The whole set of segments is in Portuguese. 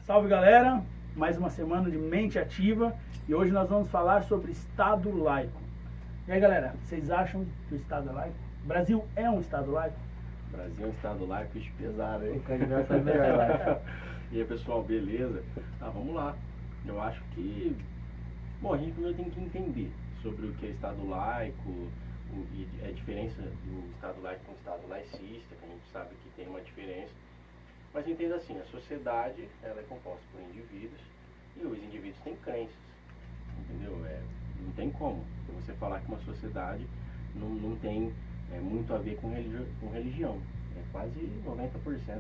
Salve galera, mais uma semana de Mente Ativa e hoje nós vamos falar sobre Estado laico. E aí galera, vocês acham que o Estado é laico? O Brasil é um Estado laico? O Brasil é um Estado laico, isso pesado, hein? O candidato é melhor lá. E aí pessoal, beleza? Tá, vamos lá. Eu acho que, bom, a gente primeiro tem que entender sobre o que é Estado laico, e a diferença do Estado laico com o Estado laicista, que a gente sabe que tem uma diferença. Mas entenda assim, a sociedade ela é composta por indivíduos e os indivíduos têm crenças, entendeu? Não tem como você falar que uma sociedade não tem muito a ver com religião. Quase 90%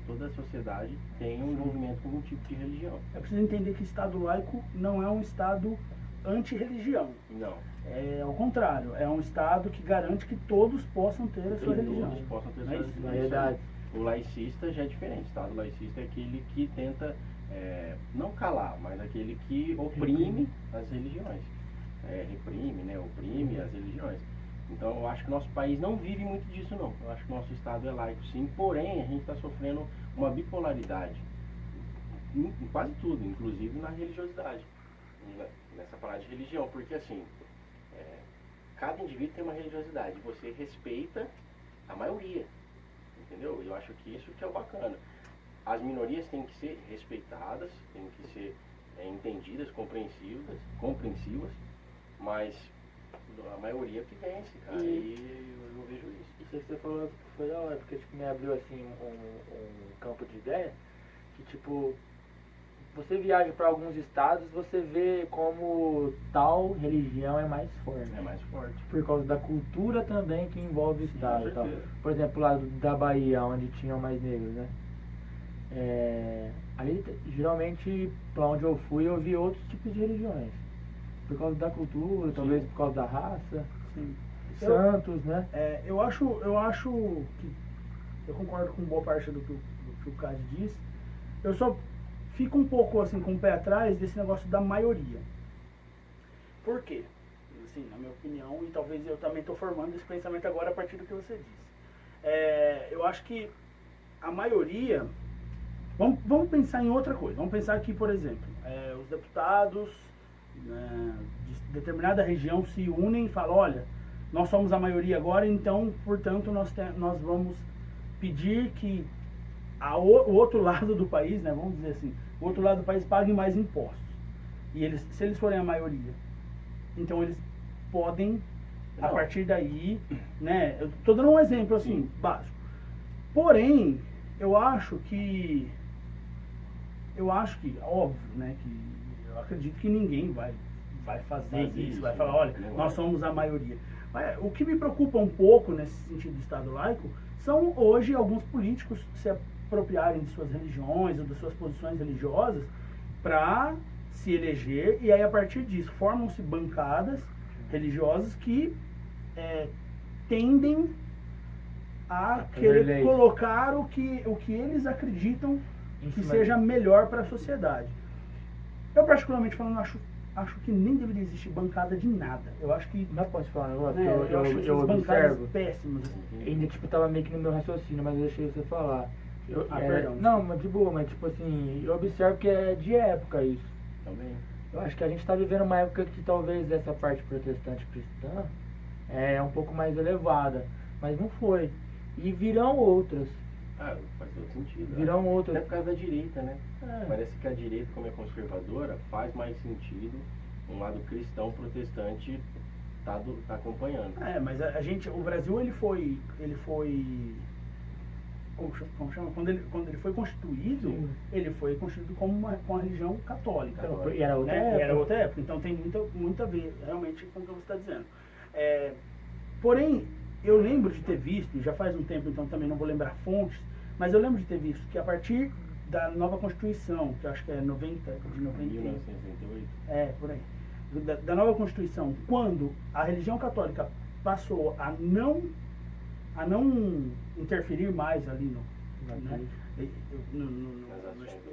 toda a sociedade tem um envolvimento com algum tipo de religião. É preciso entender que Estado laico não é um Estado anti-religião. Não. É ao contrário, é um Estado que garante que todos possam ter a sua religião. Todos possam ter a Não é sua isso? religião. Verdade. O laicista já é diferente. O Estado laicista é aquele que tenta, não calar, mas aquele que oprime as religiões. Reprime, né? Oprime as religiões. Então eu acho que o nosso país não vive muito disso não. Eu acho que o nosso Estado é laico sim, porém a gente está sofrendo uma bipolaridade em quase tudo, inclusive na religiosidade, nessa parada de religião, porque assim, cada indivíduo tem uma religiosidade, você respeita a maioria, entendeu? Eu acho que isso que é o bacana. As minorias têm que ser respeitadas, têm que ser entendidas, compreensivas, mas a maioria que vence, cara, e eu vejo isso. Isso que você falou foi da hora, porque tipo, me abriu assim um campo de ideia que tipo, você viaja para alguns estados, você vê como tal religião é mais forte. É mais forte. Por causa da cultura também que envolve o estado e tal. certeza. Por exemplo, lá da Bahia, onde tinham mais negros, né? Ali, geralmente, para onde eu fui, eu vi outros tipos de religiões. Por causa da cultura, talvez por causa da raça. Sim. Santos, né? Eu acho que eu concordo com boa parte do que o Cade disse. Eu só fico um pouco assim com o pé atrás desse negócio da maioria. Por quê? Assim, na minha opinião, e talvez eu também estou formando esse pensamento agora a partir do que você disse. Eu acho que a maioria... Vamos pensar em outra coisa. Vamos pensar aqui, por exemplo, os deputados, né, de determinada região se unem e falam, olha, nós somos a maioria agora, então, portanto, nós vamos pedir que o outro lado do país, né, vamos dizer assim, o outro lado do país pague mais impostos. E se eles forem a maioria, então eles podem, a partir daí, né, eu estou dando um exemplo assim, básico. Porém, eu acho que, óbvio, né, que eu acredito que ninguém vai fazer isso, vai falar, olha, nós somos a maioria. Mas, o que me preocupa um pouco nesse sentido do Estado laico são hoje alguns políticos se apropriarem de suas religiões ou das suas posições religiosas para se eleger, e aí a partir disso formam-se bancadas religiosas que tendem a querer colocar o que eles acreditam que seja melhor para a sociedade. Eu particularmente falando, acho que nem deveria existir bancada de nada. Eu acho que... Não posso falar um negócio? eu acho eu essas bancadas observo. péssimas. Assim. Ainda tipo, tava meio que no meu raciocínio, mas eu deixei você falar. Perdão. Não, mas de boa, mas tipo assim, eu observo que é de época isso. Também. Eu acho que a gente tá vivendo uma época que talvez essa parte protestante cristã é um pouco mais elevada, mas não foi. E virão outras. Faz todo sentido. Virão outras. Até por causa da direita, né? Parece que a direita, como é conservadora, faz mais sentido um lado cristão protestante tá acompanhando. Mas o Brasil ele foi como chama? Quando ele foi constituído, Sim. ele foi constituído como uma religião católica. E era outra né? época. Era outra época, então tem muito a ver realmente com o que você está dizendo. Porém, eu lembro de ter visto, já faz um tempo, então também não vou lembrar fontes, mas eu lembro de ter visto que a partir da nova Constituição, que eu acho que é de 1968. por aí. Da nova Constituição, quando a religião católica passou a não interferir mais ali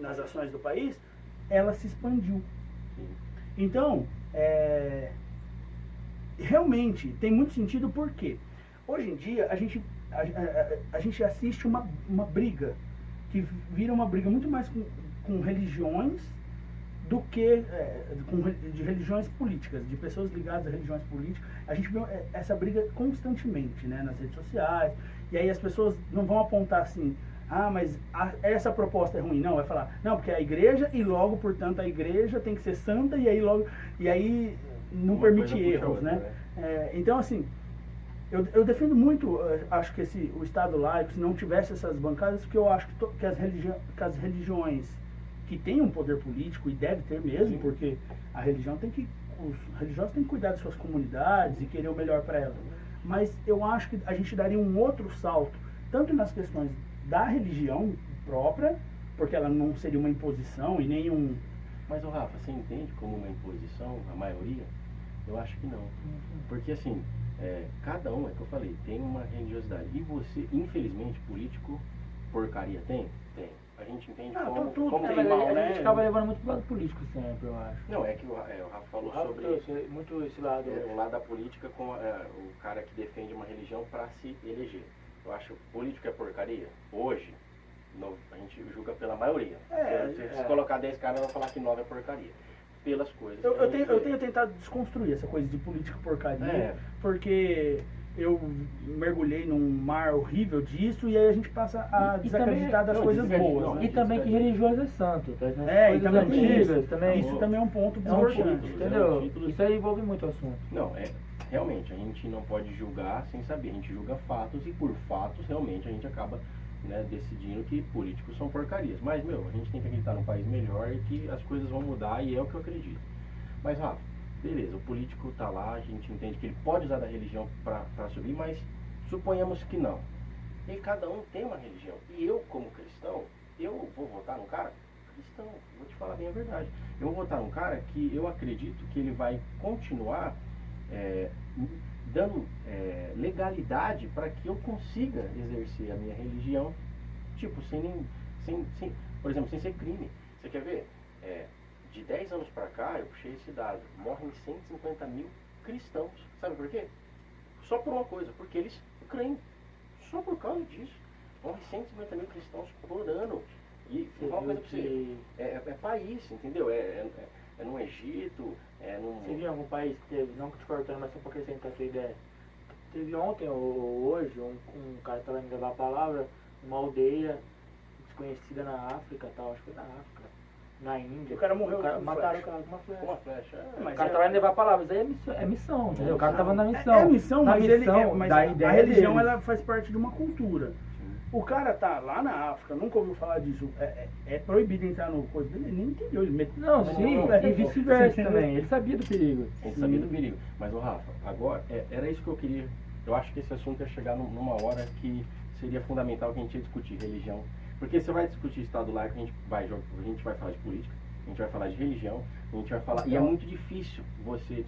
nas ações do país, ela se expandiu. Sim. Então, realmente tem muito sentido porque hoje em dia a gente assiste uma briga que vira uma briga muito mais com religiões do que de religiões políticas, de pessoas ligadas a religiões políticas. A gente vê essa briga constantemente, né, nas redes sociais, e aí as pessoas não vão apontar assim, mas essa proposta é ruim, não, vai falar, não, porque é a igreja e logo, portanto, a igreja tem que ser santa e aí não Uma permite coisa puxa erros, outra, né? Então, assim, eu defendo muito, acho que o Estado laico, se não tivesse essas bancadas, porque eu acho que as religiões que têm um poder político, e deve ter mesmo, Sim. porque a religião os religiosos têm que cuidar das suas comunidades e querer o melhor para elas. Mas eu acho que a gente daria um outro salto, tanto nas questões da religião própria, porque ela não seria uma imposição e nem um... Mas, o Rafa, você entende como uma imposição, a maioria? Eu acho que não. Porque, assim, cada um, é que eu falei, tem uma religiosidade. E você, infelizmente, político, porcaria tem? Tem. A gente entende como tem mal, A né? gente acaba levando muito pro lado político sempre, eu acho. Não, é que o Rafa falou O Rafa sobre trouxe muito esse lado. o lado da política com o cara que defende uma religião para se eleger. Eu acho que político é porcaria. Hoje, a gente julga pela maioria. Se colocar 10 caras, vão falar que 9 é porcaria. Pelas coisas. Eu tenho tentado desconstruir essa coisa de política porcaria, porque eu mergulhei num mar horrível disso e aí a gente passa a desacreditar das coisas boas. Né? E também que religioso é santo, tá? E também antigas, também. Isso também é um ponto É um importante. título, entendeu? Isso aí envolve muito o assunto. Não, realmente, a gente não pode julgar sem saber. A gente julga fatos e por fatos, realmente, a gente acaba, né, decidindo que políticos são porcarias. Mas, a gente tem que acreditar num país melhor e que as coisas vão mudar e é o que eu acredito. Mas, Rafa, beleza, o político tá lá, a gente entende que ele pode usar da religião para subir, mas suponhamos que não. E cada um tem uma religião. E eu, como cristão, eu vou votar num cara cristão, vou te falar bem a verdade. Eu vou votar num cara que eu acredito que ele vai continuar dando legalidade para que eu consiga exercer a minha religião, tipo, por exemplo, sem ser crime. Você quer ver? De 10 anos para cá, eu puxei esse dado, morrem 150 mil cristãos. Sabe por quê? Só por uma coisa, porque eles creem. Só por causa disso. Morrem 150 mil cristãos por ano. E vou falar uma coisa pra você, é país, entendeu? É no Egito, Você viu algum país que teve, não te cortando, mas só para acrescentar a sua ideia, teve ontem ou hoje, um cara estava indo levar a palavra, uma aldeia desconhecida na África, tal, acho que foi na África, na Índia. O cara morreu com mataram flecha. o cara com uma flecha. uma flecha. O cara tava indo levar a palavra, isso aí é missão, entendeu? O cara tava na missão. É missão, Na mas, missão, mas da a ideia religião dele. ela faz parte de uma cultura. O cara tá lá na África, nunca ouviu falar disso, é proibido entrar no coisa dele, ele nem entendeu, ele meteu. Não, sim, e vice-versa também, ele sabia do perigo. A gente sabia do perigo. Mas, Rafa, agora, era isso que eu queria. Eu acho que esse assunto ia chegar numa hora que seria fundamental que a gente ia discutir religião. Porque você vai discutir Estado laico, a gente vai falar de política, a gente vai falar de religião, a gente vai falar. E é muito difícil você,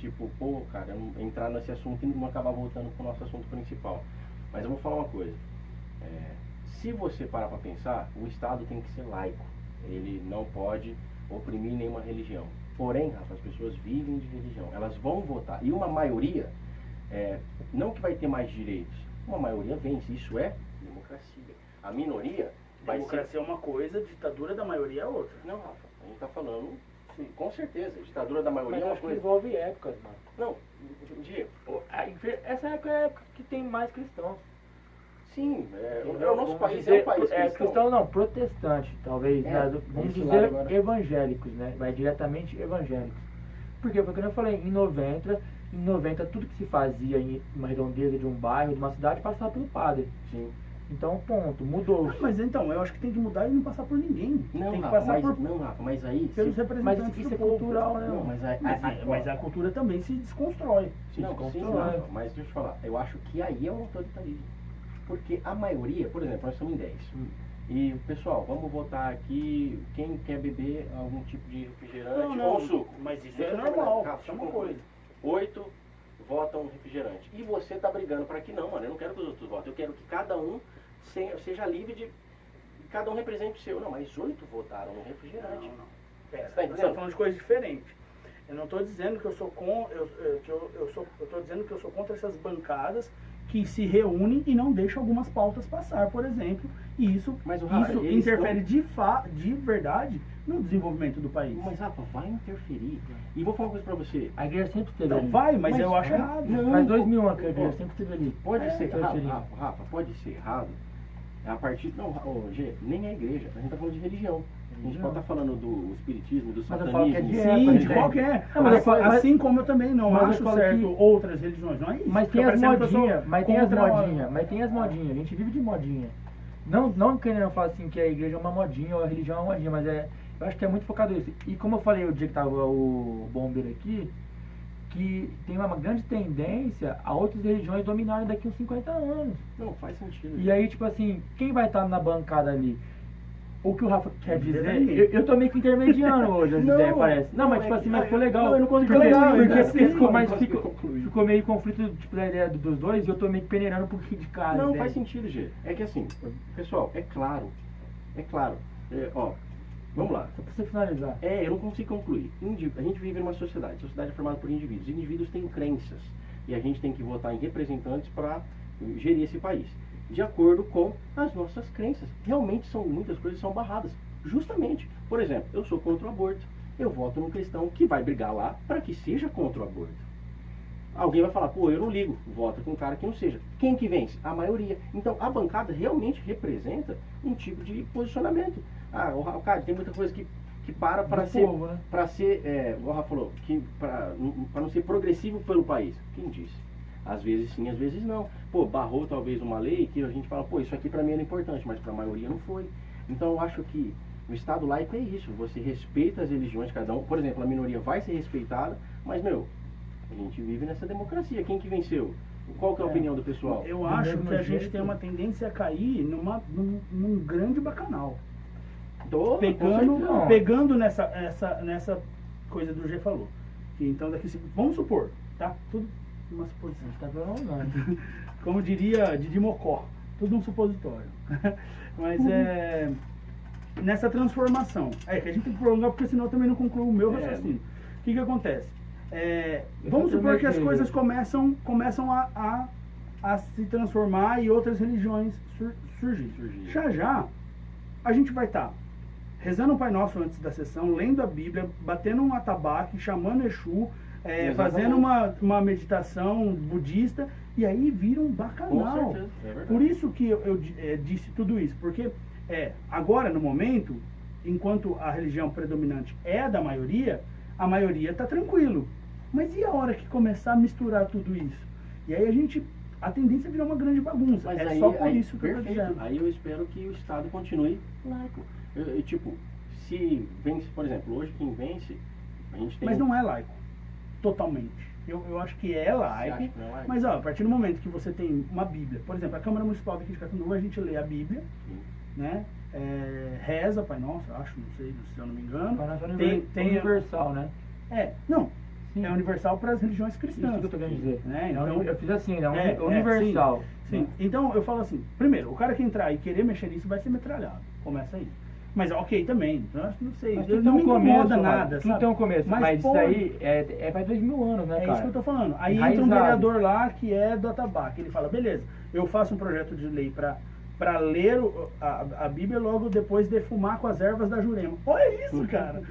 cara, entrar nesse assunto e não acabar voltando pro nosso assunto principal. Mas eu vou falar uma coisa. Se você parar para pensar, o Estado tem que ser laico. Ele não pode oprimir nenhuma religião. Porém, Rafa, as pessoas vivem de religião. Elas vão votar. E uma maioria, não que vai ter mais direitos, uma maioria vence. Isso é democracia. A minoria vai Democracia é uma coisa, ditadura da maioria é outra. Não, Rafa, a gente está falando, sim, com certeza. A ditadura da maioria Mas é uma acho que coisa. envolve épocas, mano. Não, Diego. Essa época é a época que tem mais cristãos. Sim, Entendeu? o nosso Vamos país dizer, é um país cristão. cristão não, protestante, talvez, né? Vamos esse lado dizer agora. evangélicos, né? Vai diretamente evangélicos. Porque foi o que eu falei, em 90 tudo que se fazia em uma redondeza de um bairro, de uma cidade, passava pelo padre. Sim. Então, ponto, mudou. Mas então, eu acho que tem que mudar e não passar por ninguém. Não, tem que Rafa, passar por mas aí... pelos Mas representantes isso do é povo. cultural, né? Não, Mas a cultura também se desconstrói. Se Não, sim, desconstrói. Rafa, mas deixa eu te falar, eu acho que aí é um autoritarismo. Porque a maioria, por exemplo, nós somos em 10. E, pessoal, vamos votar aqui quem quer beber algum tipo de refrigerante ou suco. Mas isso Deixa é eu normal, terminar, isso é uma coisa. 8 votam refrigerante. E você tá brigando para que não, mano. Eu não quero que os outros votem. Eu quero que cada um seja livre de... Cada um represente o seu. Não, mas 8 votaram no refrigerante. Não. Pera, Tá nós entendendo? estamos falando de coisas diferentes. Eu não estou dizendo que eu sou eu estou dizendo que eu sou contra essas bancadas que se reúnem e não deixam algumas pautas passar, por exemplo. E isso Mas, Rafa, eles interfere de verdade no desenvolvimento do país. Mas, Rafa, vai interferir. E vou falar uma coisa pra você. A igreja sempre esteve Não, ali. vai, mas eu acho errado. Não, Faz 2000 anos que a ó, igreja sempre esteve ali. Pode ser, interferindo. Rafa, pode ser errado. A partir. Não, Gê, nem a igreja. A gente tá falando de religião. A gente pode estar falando do espiritismo, do Mas eu falo que é satanismo. de Sim, época, de né? qualquer. Não, mas eu falo- Assim como eu também não mas eu acho falo certo que- outras religiões, não é isso? Mas Fica tem as parecendo que eu sou modinhas, mas tem as contra uma- modinhas, mas tem as modinhas, a gente vive de modinha. Não querendo falar assim que a igreja é uma modinha ou a religião é uma modinha, mas eu acho que é muito focado nisso. E como eu falei o dia que tava o bombeiro aqui, que tem uma grande tendência a outras religiões dominarem daqui uns 50 anos. Não, faz sentido. E aí, tipo assim, quem vai estar na bancada ali? O que o Rafa quer Não dizer, ninguém. eu tô meio que intermediando hoje as Não, ideias, parece. Não, mas não, tipo é assim, que- mas ficou legal. não, eu não consigo porque, legal, porque ainda ficou, assim, mas não ficou, consigo concluir. ficou meio conflito tipo, da ideia dos dois e eu tô meio que peneirando um pouquinho de cada. Não, ideia. faz sentido, Gê. É que assim, pessoal, é claro. Ó, vamos lá. Só pra você finalizar. Eu não consigo concluir. A gente vive numa sociedade. A sociedade é formada por indivíduos. Indivíduos têm crenças. E a gente tem que votar em representantes para gerir esse país. De acordo com as nossas crenças. Realmente muitas coisas são barradas. Justamente. Por exemplo, eu sou contra o aborto. Eu voto num cristão que vai brigar lá para que seja contra o aborto. Alguém vai falar, pô, eu não ligo. Vota com um cara que não seja. Quem que vence? A maioria. Então, a bancada realmente representa um tipo de posicionamento. O cara, tem muita coisa que para Do ser, povo, né? para ser, o Rafa falou, que para não ser progressivo pelo país. Quem disse? Às vezes sim, às vezes não. Pô, barrou talvez uma lei que a gente fala, pô, isso aqui para mim era importante, mas para a maioria não foi. Então, eu acho que o Estado laico é isso. Você respeita as religiões de cada um. Por exemplo, a minoria vai ser respeitada, mas, a gente vive nessa democracia. Quem que venceu? Qual que é a opinião do pessoal? Eu Do acho mesmo que a gente jeito. tem uma tendência a cair num grande bacanal. Com certeza. Pegando nessa coisa do G falou. Que então vamos supor, tá? Tudo uma suposição. Tá falando nada. Como diria Didi Mocó, tudo um supositório. Mas nessa transformação. Que a gente tem que prolongar porque senão eu também não concluo o meu raciocínio. O que acontece? Vamos supor que as coisas começam a se transformar e outras religiões surgir. Já a gente vai estar rezando o Pai Nosso antes da sessão, lendo a Bíblia, batendo um atabaque, chamando Exu, fazendo uma meditação budista, e aí vira um bacanal. Com certeza, é verdade. Por isso que eu disse tudo isso, porque agora, no momento, enquanto a religião predominante é a da maioria, a maioria está tranquilo. Mas e a hora que começar a misturar tudo isso? E aí a tendência é virar uma grande bagunça. Mas É só por isso que eu estou perfeito. dizendo. Aí eu espero que o Estado continue laico. Tipo, se vence, por exemplo, hoje quem vence, a gente tem... Mas não é laico, totalmente. Eu acho que é laico, Você acha que não é laico? mas a partir do momento que você tem uma Bíblia, por exemplo, a Câmara Municipal daqui de Catanduva, a gente lê a Bíblia, Sim. né? Reza, Pai Nosso, acho, não sei, se eu não me engano. Pai Nosso é Tem universal, né? não, Sim. é universal para as religiões Isso cristãs. que eu tô querendo dizer. Né? Então, Então, eu fiz assim, né? Universal. Sim. Então eu falo assim, primeiro, o cara que entrar e querer mexer nisso vai ser metralhado. Começa aí. Mas ok também, então, eu não sei, Mas eu tudo não tem me um incomoda começo, nada, tudo sabe? tem um começo, mas isso pode. aí faz 2000 anos, né, É cara? isso que eu tô falando. Aí entra um Enraizado. vereador lá que é do atabaque. Ele fala, beleza, eu faço um projeto de lei para ler a Bíblia e logo depois defumar com as ervas da Jurema. Olha isso, cara.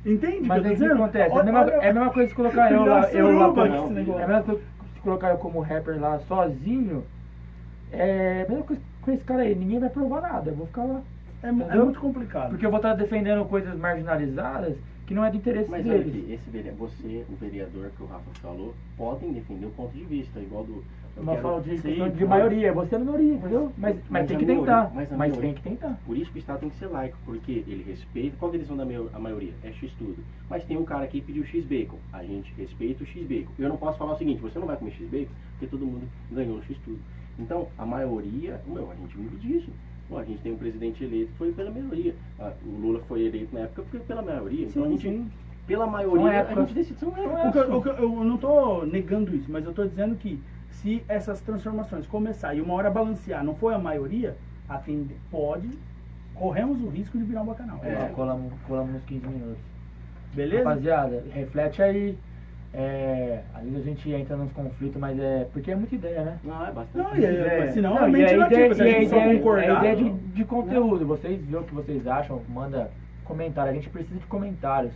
Entende? Mas o aí o que que eu tô acontece? dizendo? É a mesma coisa que colocar eu lá suruba como, esse negócio. é a mesma coisa que colocar eu como rapper lá sozinho. É a mesma coisa com esse cara aí, ninguém vai provar nada, eu vou ficar lá. É Entendeu? muito complicado. Porque eu vou estar defendendo coisas marginalizadas que não é do interesse Mas olha deles. aqui, você, o vereador que o Rafa falou, podem defender o ponto de vista, igual do... eu Uma quero- fala de Sim, questão de pode. maioria, você é minoria, entendeu? Mas tem a que maioria- tentar. mas a Mas maioria- tem que tentar. Por isso que o Estado tem que ser laico, porque ele respeita. Qual que eles são a maioria? É X-tudo. Mas tem um cara aqui que pediu X-bacon. A gente respeita o X-bacon. Eu não posso falar o seguinte, você não vai comer X-bacon, porque todo mundo ganhou no X-tudo. Então, a maioria, a gente vive disso. A gente tem um presidente eleito que foi pela maioria. O Lula foi eleito na época porque pela maioria. Então, a Sim, gente, sim. pela maioria, a épocas. gente decide. São O que épocas. eu não estou negando isso, mas eu estou dizendo que se essas transformações começar e uma hora balancear, não for a maioria, corremos o risco de virar um bacanal. Colamos nos 15 minutos. Beleza? Rapaziada, reflete aí. Às vezes a gente entra nos conflitos, mas porque é muita ideia, né? Não, é bastante. Não, mas senão Não, é e mente a nativa, ideia, se a gente só concordar. a ideia de conteúdo. Vocês vê o que vocês acham, manda comentário. A gente precisa de comentários.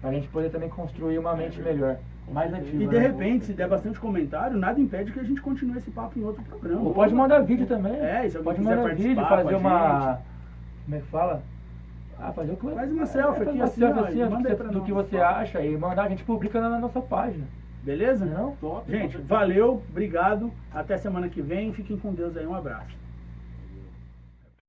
Pra gente poder também construir uma mente melhor. Mais ativa. E de né? repente, se der bastante comentário, nada impede que a gente continue esse papo em outro programa. Ou pode mandar vídeo também. É, e se alguém pode quiser mandar vídeo, participar fazer com a uma. gente. Como é que fala? Ah, fazer o que Faz uma selfie fazer aqui, uma assim, selfie ó, assim, e ó, manda aí pra do nós. que você acha e mandar, a gente publica na nossa página. Beleza? Não? Top, Gente, valeu, obrigado. Até semana que vem. Fiquem com Deus aí. Um abraço.